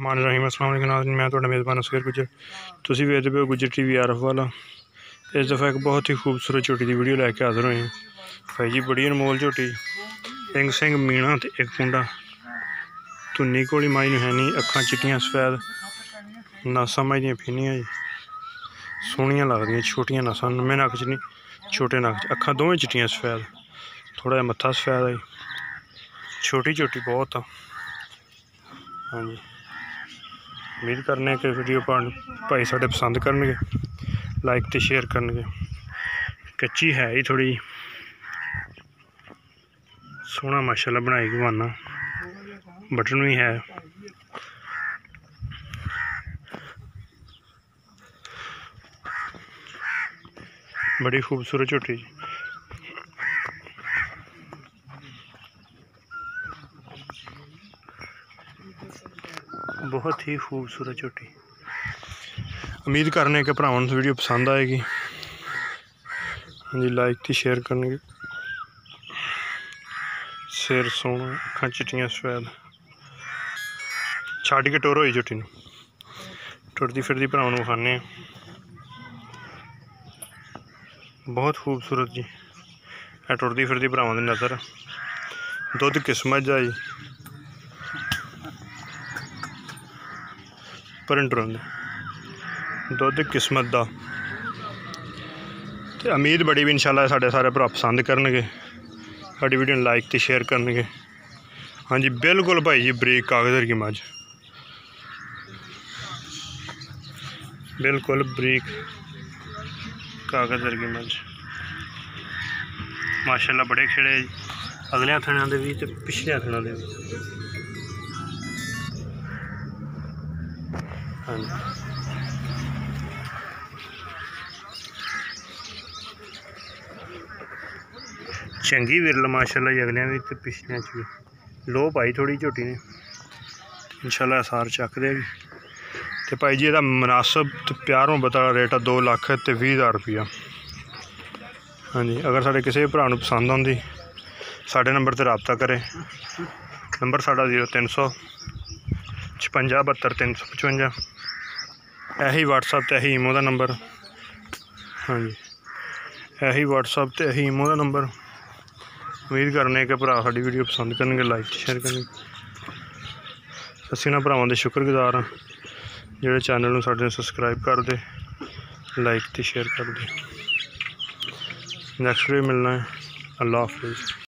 रहमान रहीम अस्सलाम वालेकुम। मैं तुहाडा मेज़बान असगर गुजर। तुसीं वेखदे पे हो गुजर टीवी आरफ वाला। इस दफ़ा एक बहुत ही खूबसूरत झोटी की वीडियो लैके हाज़र होए हैं भाई जी। बड़ी अनमोल झोटी इंग सिंह मीना ते एक मुंडा धुन्नी घोली माई नूं है नहीं। अखां चिट्टियां सफेद नासां माई दियां फिनियां जी सोहणियां लगदियां। छोटियां नासां नमें नक्क च नहीं छोटे नक्क च। अखां दोवें चिट्टियां सफेद थोड़ा जिहा मत्था सफेद है। छोटी झोटी बहुत हाँ जी। उम्मीद करने कि वीडियो भाई साढ़े पसंद करनगे, लाइक तो शेयर करनगे। कच्ची है ही थोड़ी सोहना माशाल्लाह बनाई गवाना बटन भी है। बड़ी खूबसूरत झोटी बहुत ही खूबसूरत झोटी। उम्मीद करने के भरावां नूं वीडियो पसंद आएगी। हाँ जी लाइक तो शेयर करनगे। सिर सोहना अखां चिट्टियां सफेद छड्ड के टुर होई झोटी नूं टुरदी फिरदी भरावां नूं विखाने। बहुत खूबसूरत जी है टुरदी फिरदी भरावां दी नज़र। दुध किस्मत दा जी दुध किस्मत दा ते उम्मीद बड़ी भी इंशाल्लाह साढ़े सारे भरा पसंद करनगे। साड़ी वीडियो लाइक तो शेयर करनगे। हाँ जी बिल्कुल भाई जी बरीक कागज़र की मझ बिल्कुल बरीक कागज़र की मझ माशाल्लाह बड़े खेड़े अगले थणा दे भी ते पिछले थणा दे भी। हाँ जी चंगी विरल माशाल्लाह अगलियां भी ते पिछलियां च भी। लो पाई थोड़ी झोटी ने इंशाल्लाह सार चक देगी। तो भाई जी ਇਹਦਾ मुनासिब तो प्यार मुहब्बत वाला रेट है 2,20,000 रुपया। हाँ जी अगर साढ़े किसी भी भरा नूं पसंद आउंदी साढ़े नंबर ते रबता करे। नंबर साढ़ा 0300 56 72 355 यही व्हाट्सअप ते यही ईमो का नंबर। हाँ जी यही व्हाट्सअप ते यही ईमो का नंबर। उम्मीद करने के भरा साड़ी वीडियो पसंद करनगे, लाइक शेयर करनगे। असीं उन्हां भरावां दे शुक्रगुजार हाँ जिहड़े चैनल नूं साडे सबसक्राइब करदे, लाइक तो शेयर करदे। नैक्सट वीडियो मिलना है। अल्लाह हाफिज़।